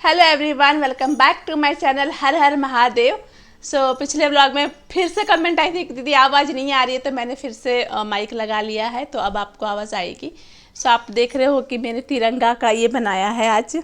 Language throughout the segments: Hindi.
Hello everyone, welcome back to my channel Har Har Mahadev. पिछले व्लॉग में फिर से कमेंट आई थी कि दीदी आवाज़ नहीं आ रही है, तो मैंने फिर से माइक लगा लिया है, तो अब आपको आवाज़ आएगी। आप देख रहे हो कि मैंने तिरंगा का ये बनाया है, आज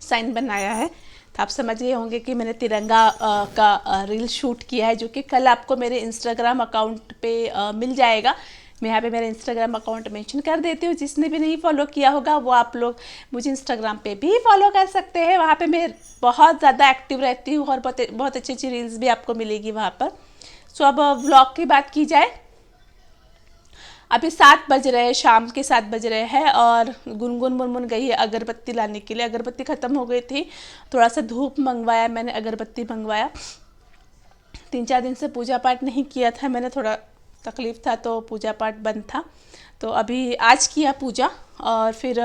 साइन बनाया है, तो आप समझ गए होंगे कि मैंने तिरंगा का रील शूट किया है, जो कि कल आपको मेरे इंस्टाग्राम अकाउंट पे मिल जाएगा। मैं यहाँ पे मेरा इंस्टाग्राम अकाउंट मेंशन कर देती हूँ। जिसने भी नहीं फॉलो किया होगा वो आप लोग मुझे इंस्टाग्राम पे भी फॉलो कर सकते हैं। वहाँ पे मैं बहुत ज़्यादा एक्टिव रहती हूँ और बहुत अच्छी अच्छी रील्स भी आपको मिलेगी वहाँ पर। अब व्लॉग की बात की जाए, अभी 7 बज रहे हैं, शाम के 7 बज रहे हैं, और गुनगुन मुनमुन गई है अगरबत्ती लाने के लिए। अगरबत्ती ख़त्म हो गई थी, थोड़ा सा धूप मंगवाया मैंने, अगरबत्ती मंगवाया। 3-4 दिन से पूजा पाठ नहीं किया था मैंने, थोड़ा तकलीफ़ था तो पूजा पाठ बंद था, तो अभी आज किया पूजा और फिर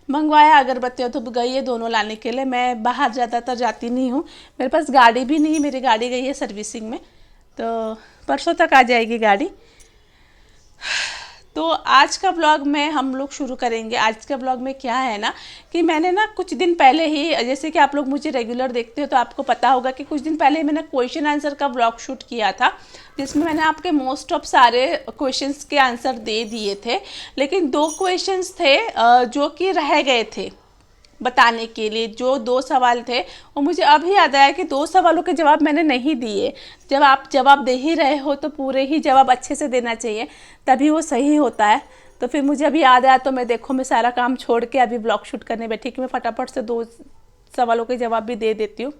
मंगवाया अगरबत्ती। तो गई है दोनों लाने के लिए। मैं बाहर ज़्यादातर जाती नहीं हूँ, मेरे पास गाड़ी भी नहीं है, मेरी गाड़ी गई है सर्विसिंग में, तो परसों तक आ जाएगी गाड़ी। तो आज का ब्लॉग में हम लोग शुरू करेंगे। आज का ब्लॉग में क्या है ना कि मैंने ना कुछ दिन पहले ही, जैसे कि आप लोग मुझे रेगुलर देखते हो तो आपको पता होगा कि कुछ दिन पहले मैंने क्वेश्चन आंसर का ब्लॉग शूट किया था, जिसमें मैंने आपके मोस्ट ऑफ सारे क्वेश्चंस के आंसर दे दिए थे। लेकिन 2 क्वेश्चंस थे जो कि रह गए थे बताने के लिए। जो 2 सवाल थे वो मुझे अभी याद आया कि 2 सवालों के जवाब मैंने नहीं दिए। जब आप जवाब दे ही रहे हो तो पूरे ही जवाब अच्छे से देना चाहिए, तभी वो सही होता है। तो फिर मुझे अभी याद आया, तो मैं सारा काम छोड़ के अभी ब्लॉग शूट करने बैठी कि मैं फटाफट से 2 सवालों के जवाब भी दे देती हूँ,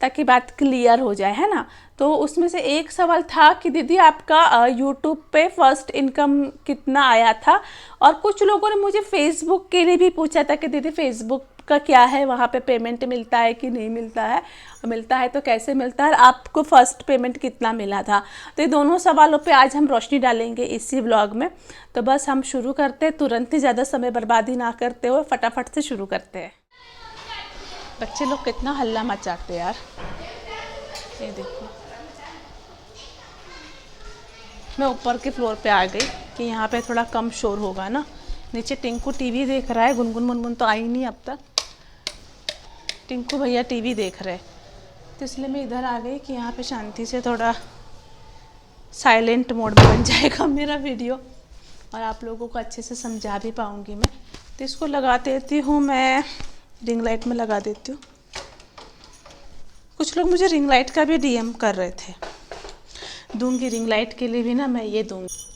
ताकि बात क्लियर हो जाए, है ना। तो उसमें से एक सवाल था कि दीदी आपका यूट्यूब पे फर्स्ट इनकम कितना आया था, और कुछ लोगों ने मुझे फेसबुक के लिए भी पूछा था कि दीदी फेसबुक का क्या है, वहाँ पे पेमेंट मिलता है कि नहीं मिलता है, मिलता है तो कैसे मिलता है, आपको फर्स्ट पेमेंट कितना मिला था। तो ये दोनों सवालों पे आज हम रोशनी डालेंगे इसी व्लॉग में। तो बस हम शुरू करते हैं, तुरंत ही, ज़्यादा समय बर्बादी ना करते हुए फटाफट से शुरू करते हैं। बच्चे लोग कितना हल्ला मचाते यार, ये देखो। मैं ऊपर के फ्लोर पे आ गई कि यहाँ पे थोड़ा कम शोर होगा ना। नीचे टिंकू टीवी देख रहा है, गुनगुन मुनमुन तो आई नहीं अब तक। टिंकू भैया टीवी देख रहे, तो इसलिए मैं इधर आ गई कि यहाँ पे शांति से थोड़ा साइलेंट मोड में बन जाएगा मेरा वीडियो, और आप लोगों को अच्छे से समझा भी पाऊँगी मैं। तो इसको लगा देती हूँ मैं, रिंग लाइट में लगा देती हूँ। कुछ लोग मुझे रिंग लाइट का भी डीएम कर रहे थे, दूंगी रिंग लाइट के लिए भी ना, मैं ये दूंगी।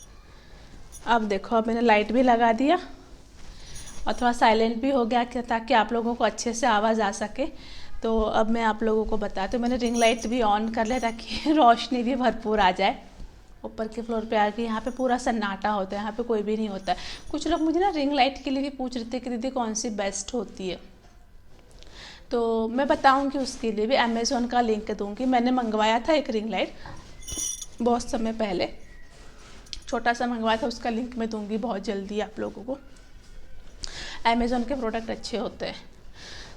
अब देखो, अब मैंने लाइट भी लगा दिया और थोड़ा साइलेंट भी हो गया, ताकि आप लोगों को अच्छे से आवाज़ आ सके। तो अब मैं आप लोगों को बताती हूँ, मैंने रिंग लाइट भी ऑन कर लिया ताकि रोशनी भी भरपूर आ जाए। ऊपर के फ्लोर पे आके यहाँ पे पूरा सन्नाटा होता है, यहाँ पे कोई भी नहीं होता है। कुछ लोग मुझे ना रिंग लाइट के लिए भी पूछ रहे थे कि दीदी कौन सी बेस्ट होती है, तो मैं बताऊंगी उसके लिए भी। अमेज़ॉन का लिंक दूंगी। मैंने मंगवाया था एक रिंग लाइट बहुत समय पहले, छोटा सा मंगवाया था, उसका लिंक मैं दूंगी बहुत जल्दी आप लोगों को। अमेज़ॉन के प्रोडक्ट अच्छे होते हैं।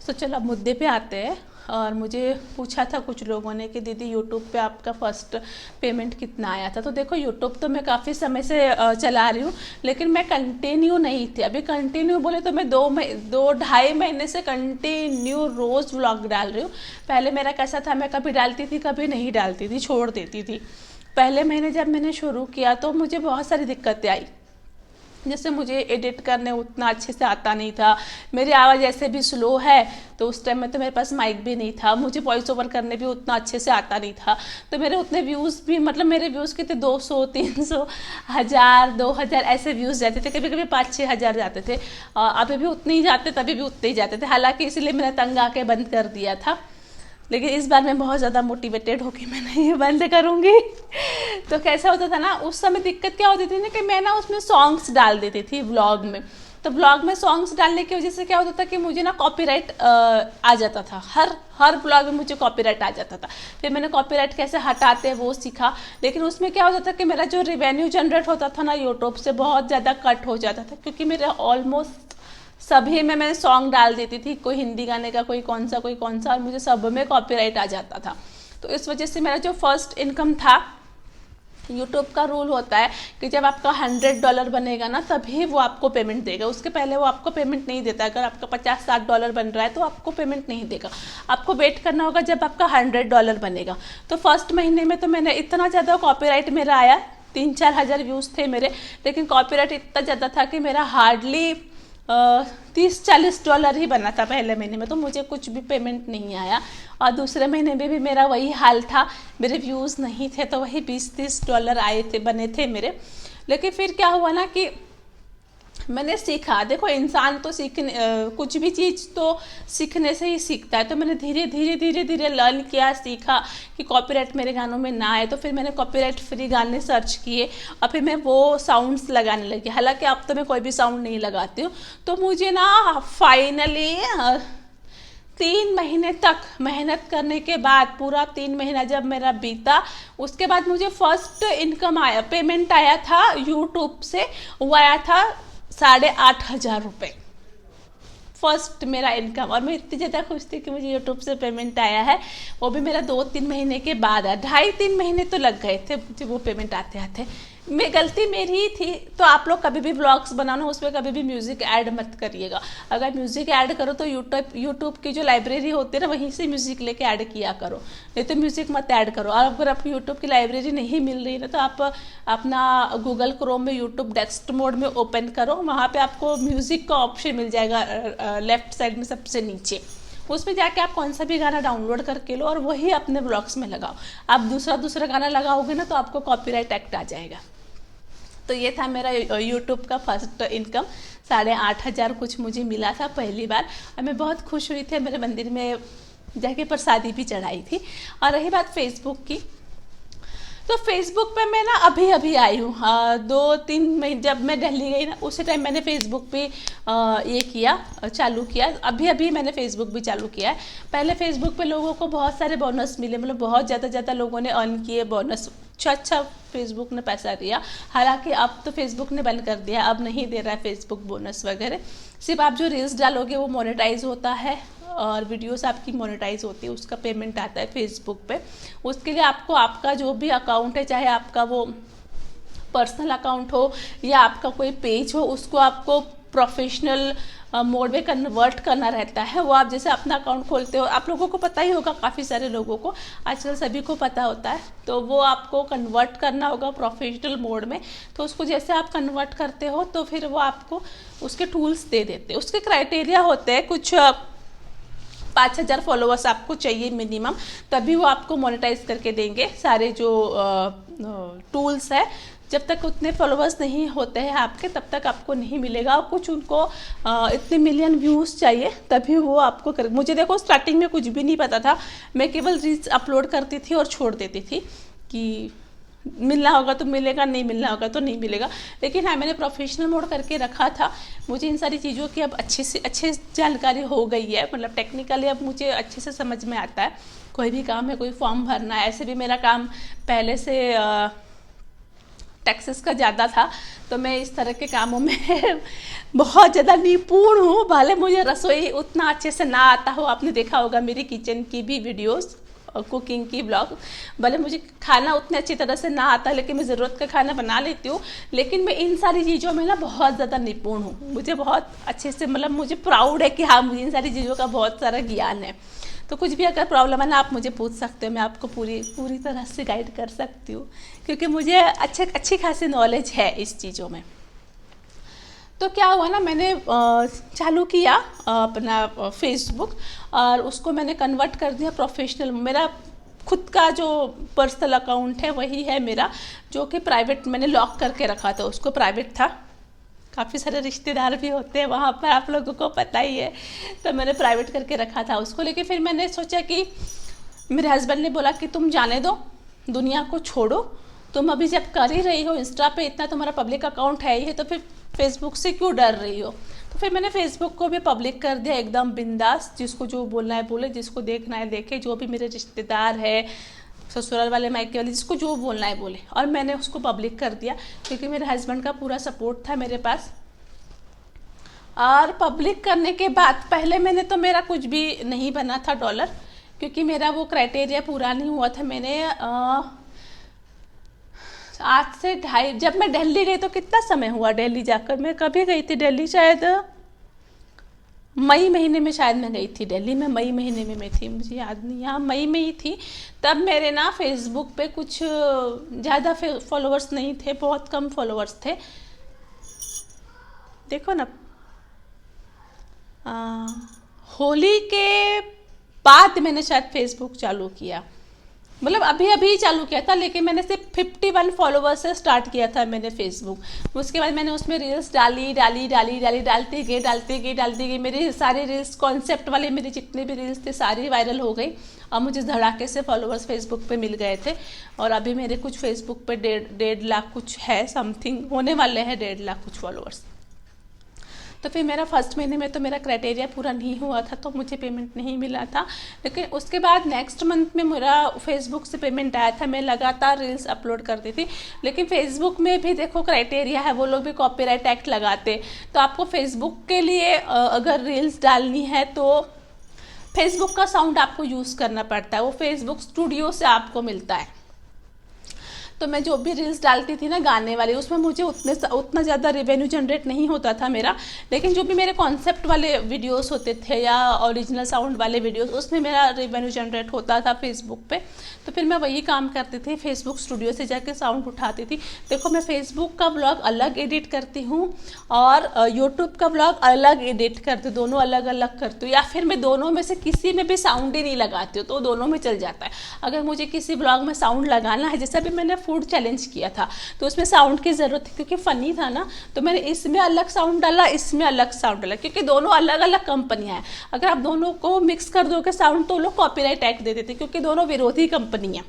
तो चलो अब मुद्दे पे आते हैं। और मुझे पूछा था कुछ लोगों ने कि दीदी यूट्यूब पे आपका फ़र्स्ट पेमेंट कितना आया था। तो देखो, यूट्यूब तो मैं काफ़ी समय से चला रही हूँ, लेकिन मैं कंटिन्यू नहीं थी। अभी कंटिन्यू बोले तो मैं 2-2.5 महीने से कंटिन्यू रोज़ व्लॉग डाल रही हूँ। पहले मेरा कैसा था, मैं कभी डालती थी कभी नहीं डालती थी, छोड़ देती थी। पहले महीने जब मैंने शुरू किया तो मुझे बहुत सारी दिक्कतें आई। जैसे मुझे एडिट करने उतना अच्छे से आता नहीं था, मेरी आवाज़ ऐसे भी स्लो है, तो उस टाइम में तो मेरे पास माइक भी नहीं था, मुझे वॉइस ओवर करने भी उतना अच्छे से आता नहीं था। तो मेरे उतने व्यूज़ भी, मतलब मेरे व्यूज़ कितने 200, 300, 1000, 2000 ऐसे व्यूज़ जाते थे, कभी कभी 5-6 हज़ार जाते थे। अभी भी उतने ही जाते, तभी भी उतने ही जाते थे। हालांकि इसलिए मैंने तंग आके बंद कर दिया था, लेकिन इस बार मैं बहुत ज़्यादा मोटिवेटेड होकर मैं नहीं बंद करूँगी। तो कैसा होता था ना, उस समय दिक्कत क्या होती थी ना कि मैं ना उसमें सॉन्ग्स डाल देती थी व्लॉग में। तो व्लॉग में सॉन्ग्स डालने की वजह से क्या होता था कि मुझे ना कॉपीराइट आ जाता था। हर व्लॉग में मुझे कॉपीराइट आ जाता था। फिर मैंने कॉपीराइट कैसे हटाते हैं वो सीखा, लेकिन उसमें क्या होता था कि मेरा जो रेवेन्यू जनरेट होता था ना यूट्यूब से, बहुत ज़्यादा कट हो जाता था, क्योंकि मेरा ऑलमोस्ट सभी में मैं सॉन्ग डाल देती थी, कोई हिंदी गाने का, कोई कौन सा, और मुझे सब में कॉपीराइट आ जाता था। तो इस वजह से मेरा जो फर्स्ट इनकम था यूट्यूब का रूल होता है कि जब आपका $100 बनेगा ना तभी वो आपको पेमेंट देगा, उसके पहले वो आपको पेमेंट नहीं देता। अगर आपका $50-60 बन रहा है तो आपको पेमेंट नहीं देगा, आपको वेट करना होगा जब आपका $100 बनेगा। तो फर्स्ट महीने में तो मैंने इतना ज़्यादा कॉपीराइट मेरा आया, 3-4 हज़ार व्यूज़ थे मेरे, लेकिन कॉपीराइट इतना ज़्यादा था कि मेरा हार्डली $30-40 ही बना था पहले महीने में, तो मुझे कुछ भी पेमेंट नहीं आया। और दूसरे महीने में भी मेरा वही हाल था, मेरे व्यूज़ नहीं थे तो वही $20-30 आए थे, बने थे मेरे। लेकिन फिर क्या हुआ ना कि मैंने सीखा, देखो इंसान तो कुछ भी चीज़ तो सीखने से ही सीखता है। तो मैंने धीरे धीरे लर्न किया, सीखा कि कॉपीराइट मेरे गानों में ना आए। तो फिर मैंने कॉपीराइट फ्री गाने सर्च किए और फिर मैं वो साउंड्स लगाने लगी। हालांकि अब तो मैं कोई भी साउंड नहीं लगाती हूँ। तो मुझे ना फाइनली 3 महीने तक मेहनत करने के बाद, पूरा 3 महीना जब मेरा बीता, उसके बाद मुझे फर्स्ट इनकम आया, पेमेंट आया था यूट्यूब से। वो आया था 8,500 रुपये, फर्स्ट मेरा इनकम। और मैं इतनी ज़्यादा खुश थी कि मुझे यूट्यूब से पेमेंट आया है। वो भी मेरा 2-3 महीने के बाद आया, 2.5-3 महीने तो लग गए थे मुझे वो पेमेंट आते आते। मैं गलती मेरी ही थी। तो आप लोग कभी भी ब्लॉग्स बनाना, उसमें कभी भी म्यूज़िक ऐड मत करिएगा। अगर म्यूज़िक ऐड करो तो यूट्यूब की जो लाइब्रेरी होती है ना, वहीं से म्यूज़िक लेके ऐड किया करो, नहीं तो म्यूज़िक मत ऐड करो। और अगर आपको यूट्यूब की लाइब्रेरी नहीं मिल रही है ना, तो आप अपना गूगल क्रोम में यूट्यूब डेस्कटॉप मोड में ओपन करो, वहाँ पे आपको म्यूज़िक का ऑप्शन मिल जाएगा लेफ्ट साइड में सबसे नीचे। उसमें जाके आप कौन सा भी गाना डाउनलोड करके लो और वही अपने ब्लॉग्स में लगाओ। आप दूसरा गाना लगाओगे ना तो आपको कॉपीराइट एक्ट आ जाएगा। तो ये था मेरा यूट्यूब का फर्स्ट इनकम, 8,500 कुछ मुझे मिला था पहली बार। और मैं बहुत खुश हुई थी, मेरे मंदिर में जाके प्रसादी भी चढ़ाई थी। और रही बात फेसबुक की, तो फेसबुक पे मैं ना अभी आई हूँ, 2-3 महीने जब मैं दिल्ली गई ना, उसी टाइम मैंने फेसबुक पे ये किया, चालू किया। अभी मैंने फेसबुक भी चालू किया है। पहले फेसबुक पे लोगों को बहुत सारे बोनस मिले, मतलब बहुत ज़्यादा लोगों ने अर्न किए बोनस, अच्छा फेसबुक ने पैसा दिया। हालांकि अब तो फेसबुक ने बंद कर दिया, अब नहीं दे रहा है फेसबुक बोनस वगैरह। सिर्फ आप जो रील्स डालोगे वो मोनेटाइज होता है और वीडियोस आपकी मोनेटाइज होती है, उसका पेमेंट आता है फेसबुक पे। उसके लिए आपको आपका जो भी अकाउंट है, चाहे आपका वो पर्सनल अकाउंट हो या आपका कोई पेज हो, उसको आपको प्रोफेशनल मोड में कन्वर्ट करना रहता है। वो आप जैसे अपना अकाउंट खोलते हो, आप लोगों को पता ही होगा, काफ़ी सारे लोगों को आजकल सभी को पता होता है, तो वो आपको कन्वर्ट करना होगा प्रोफेशनल मोड में। तो उसको जैसे आप कन्वर्ट करते हो तो फिर वो आपको उसके टूल्स दे देते हैं। उसके क्राइटेरिया होते हैं, कुछ 5,000 फॉलोअर्स आपको चाहिए मिनिमम, तभी वो आपको मोनेटाइज करके देंगे सारे जो टूल्स है। जब तक उतने फॉलोअर्स नहीं होते हैं आपके, तब तक आपको नहीं मिलेगा। और कुछ उनको इतने मिलियन व्यूज़ चाहिए तभी वो आपको कर। मुझे देखो स्टार्टिंग में कुछ भी नहीं पता था, मैं केवल रील्स अपलोड करती थी और छोड़ देती थी कि मिलना होगा तो मिलेगा, नहीं मिलना होगा तो नहीं मिलेगा। लेकिन हाँ, मैंने प्रोफेशनल मोड करके रखा था। मुझे इन सारी चीज़ों की अब अच्छे जानकारी हो गई है, मतलब टेक्निकली अब मुझे अच्छे से समझ में आता है। कोई भी काम है, कोई फॉर्म भरना है, ऐसे भी मेरा काम पहले से टैक्सेस का ज़्यादा था, तो मैं इस तरह के कामों में बहुत ज़्यादा निपुण हूँ। भले मुझे रसोई उतना अच्छे से ना आता हो, आपने देखा होगा मेरी किचन की भी वीडियोस, कुकिंग की ब्लॉग, भले मुझे खाना उतने अच्छी तरह से ना आता, लेकिन मैं ज़रूरत का खाना बना लेती हूँ। लेकिन मैं इन सारी चीज़ों में ना बहुत ज़्यादा निपुण हूँ। मुझे बहुत अच्छे से, मतलब मुझे प्राउड है कि हाँ, मुझे इन सारी चीज़ों का बहुत सारा ज्ञान है। तो कुछ भी अगर प्रॉब्लम है ना, आप मुझे पूछ सकते हो, मैं आपको पूरी तरह से गाइड कर सकती हूँ, क्योंकि मुझे अच्छी खासी नॉलेज है इस चीज़ों में। तो क्या हुआ ना, मैंने चालू किया अपना फेसबुक और उसको मैंने कन्वर्ट कर दिया प्रोफेशनल। मेरा खुद का जो पर्सनल अकाउंट है वही है मेरा, जो कि प्राइवेट मैंने लॉक करके रखा था, उसको प्राइवेट था। काफ़ी सारे रिश्तेदार भी होते हैं वहाँ पर, आप लोगों को पता ही है, तो मैंने प्राइवेट करके रखा था उसको। लेकिन फिर मैंने सोचा कि मेरे हस्बैंड ने बोला कि तुम जाने दो, दुनिया को छोड़ो, तुम अभी जब कर ही रही हो, इंस्टा पे इतना तुम्हारा पब्लिक अकाउंट है ही है, तो फिर फेसबुक से क्यों डर रही हो। तो फिर मैंने फेसबुक को भी पब्लिक कर दिया, एकदम बिंदास, जिसको जो बोलना है बोले, जिसको देखना है देखे, जो भी मेरे रिश्तेदार है, ससुराल वाले, मायके वाले, जिसको जो बोलना है बोले। और मैंने उसको पब्लिक कर दिया क्योंकि मेरे हस्बैंड का पूरा सपोर्ट था मेरे पास। और पब्लिक करने के बाद पहले मैंने तो मेरा कुछ भी नहीं बना था डॉलर, क्योंकि मेरा वो क्राइटेरिया पूरा नहीं हुआ था। मैंने आज से ढाई, जब मैं दिल्ली गई तो कितना समय हुआ दिल्ली जाकर, मैं कभी गई थी दिल्ली, शायद मई महीने में शायद मैं गई थी दिल्ली में, मई महीने में मैं थी, मुझे याद नहीं, हाँ मई में ही थी। तब मेरे ना फेसबुक पे कुछ ज़्यादा फॉलोअर्स नहीं थे, बहुत कम फॉलोअर्स थे। देखो ना, होली के बाद मैंने शायद फेसबुक चालू किया, मतलब अभी अभी चालू किया था, लेकिन मैंने सिर्फ 51 फॉलोवर्स से स्टार्ट किया था मैंने फेसबुक। उसके बाद मैंने उसमें रील्स डाली डालती गई। मेरी सारी रील्स कॉन्सेप्ट वाले, मेरी जितने भी रील्स थे सारी वायरल हो गई और मुझे धड़ाके से फॉलोवर्स फेसबुक पे मिल गए थे। और अभी मेरे कुछ फेसबुक पे 1.5 लाख कुछ है, समथिंग होने वाले हैं 1.5 लाख कुछ फॉलोअर्स। तो फिर मेरा फर्स्ट महीने में तो मेरा क्राइटेरिया पूरा नहीं हुआ था, तो मुझे पेमेंट नहीं मिला था। लेकिन उसके बाद नेक्स्ट मंथ में मेरा फेसबुक से पेमेंट आया था। मैं लगातार रील्स अपलोड करती थी, लेकिन फेसबुक में भी देखो क्राइटेरिया है, वो लोग भी कॉपीराइट एक्ट लगाते। तो आपको फेसबुक के लिए अगर रील्स डालनी है तो फेसबुक का साउंड आपको यूज़ करना पड़ता है, वो फेसबुक स्टूडियो से आपको मिलता है। तो मैं जो भी रील्स डालती थी ना गाने वाली, उसमें मुझे उतना ज़्यादा रेवेन्यू जनरेट नहीं होता था मेरा। लेकिन जो भी मेरे कॉन्सेप्ट वाले वीडियोस होते थे या ओरिजिनल साउंड वाले वीडियोस, उसमें मेरा रेवेन्यू जनरेट होता था फेसबुक पे। तो फिर मैं वही काम करती थी, फेसबुक स्टूडियो से जाके साउंड उठाती थी। देखो मैं फेसबुक का व्लॉग अलग एडिट करती हूँ और यूट्यूब का व्लॉग अलग एडिट करती हूँ, दोनों अलग अलग करती हूँ। या फिर मैं दोनों में से किसी में भी साउंड ही नहीं लगाती हूँ, तो दोनों में चल जाता है। अगर मुझे किसी व्लॉग में साउंड लगाना है, जैसे भी मैंने फूड चैलेंज किया था तो उसमें साउंड की ज़रूरत थी क्योंकि फ़नी था ना, तो मैंने इसमें अलग साउंड डाला, इसमें अलग साउंड डाला, क्योंकि दोनों अलग अलग कंपनियां हैं। अगर आप दोनों को मिक्स कर दोगे साउंड तो लोग कॉपीराइट एक्ट दे देते, क्योंकि दोनों विरोधी कंपनियां।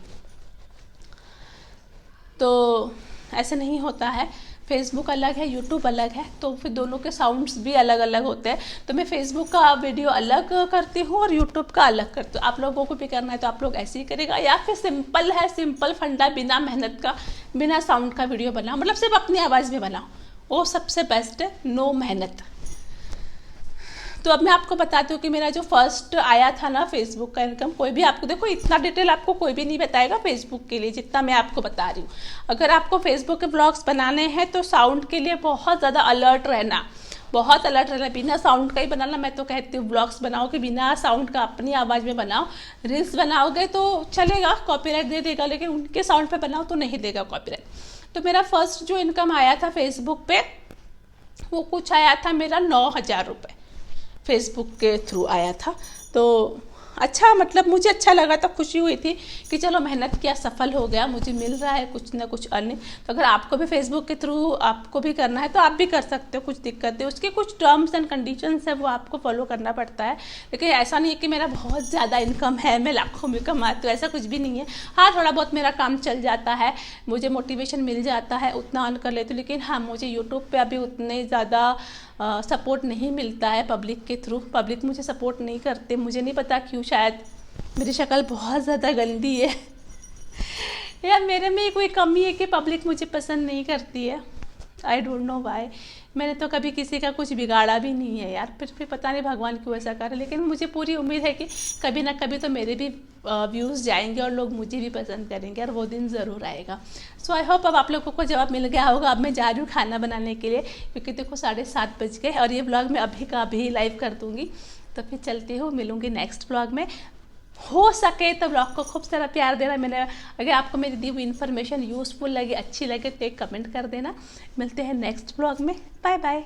तो ऐसे नहीं होता है, फेसबुक अलग है, यूट्यूब अलग है, तो फिर दोनों के साउंड्स भी अलग अलग होते हैं। तो मैं फेसबुक का वीडियो अलग करती हूँ और यूट्यूब का अलग करती हूँ। आप लोगों को भी करना है तो आप लोग ऐसे ही करेगा, या फिर सिंपल है, सिंपल फंडा, बिना मेहनत का, बिना साउंड का वीडियो बनाओ, मतलब सिर्फ अपनी आवाज़ में बनाओ, वो सबसे बेस्ट है, नो मेहनत। तो अब मैं आपको बताती हूँ कि मेरा जो फर्स्ट आया था ना फेसबुक का इनकम, कोई भी आपको, देखो इतना डिटेल आपको कोई भी नहीं बताएगा फेसबुक के लिए जितना मैं आपको बता रही हूँ। अगर आपको फेसबुक के ब्लॉग्स बनाने हैं तो साउंड के लिए बहुत ज़्यादा अलर्ट रहना, बहुत अलर्ट रहना, बिना साउंड का ही बनाना। मैं तो कहती हूँ ब्लॉग्स बनाओ कि बिना साउंड का अपनी आवाज़ में बनाओ। रील्स बनाओगे तो चलेगा, कॉपीराइट दे देगा, लेकिन उनके साउंड पे बनाओ तो नहीं देगा कॉपीराइट। तो मेरा फर्स्ट जो इनकम आया था फेसबुक पे, वो कुछ आया था मेरा 9,000 रुपये, फेसबुक के थ्रू आया था। तो अच्छा, मतलब मुझे अच्छा लगा था, खुशी हुई थी कि चलो मेहनत किया, सफल हो गया, मुझे मिल रहा है कुछ ना कुछ अर्निंग। तो अगर आपको भी फेसबुक के थ्रू आपको भी करना है तो आप भी कर सकते हो, कुछ दिक्कत है, उसके कुछ टर्म्स एंड कंडीशंस है, वो आपको फॉलो करना पड़ता है। लेकिन ऐसा नहीं है कि मेरा बहुत ज़्यादा इनकम है, मैं लाखों में कमाती हूँ, ऐसा कुछ भी नहीं है। हाँ, थोड़ा बहुत मेरा काम चल जाता है, मुझे मोटिवेशन मिल जाता है, उतना अर्न कर लेती हूँ। लेकिन हाँ, मुझे यूट्यूब पर अभी उतने ज़्यादा सपोर्ट नहीं मिलता है पब्लिक के थ्रू, पब्लिक मुझे सपोर्ट नहीं करते, मुझे नहीं पता क्यों, शायद मेरी शक्ल बहुत ज़्यादा गंदी है यार, मेरे में कोई कमी है कि पब्लिक मुझे पसंद नहीं करती है, आई डोंट नो वाई। मैंने तो कभी किसी का कुछ बिगाड़ा भी नहीं है यार, फिर भी पता नहीं भगवान क्यों ऐसा करे। लेकिन मुझे पूरी उम्मीद है कि कभी ना कभी तो मेरे भी व्यूज़ जाएंगे और लोग मुझे भी पसंद करेंगे, और वो दिन ज़रूर आएगा। सो आई होप अब आप लोगों को जवाब मिल गया होगा। अब मैं जा रही हूँ खाना बनाने के लिए, क्योंकि देखो 7:30 बज गए, और ये ब्लॉग मैं अभी का अभी लाइव कर दूँगी। तो फिर चलती हूँ, मिलूँगी नेक्स्ट ब्लॉग में। हो सके तो ब्लॉग को खूब सारा प्यार देना। मैंने, अगर आपको मेरी दी हुई इन्फॉर्मेशन यूज़फुल लगे, अच्छी लगे, तो एक कमेंट कर देना। मिलते हैं नेक्स्ट ब्लॉग में, बाय बाय।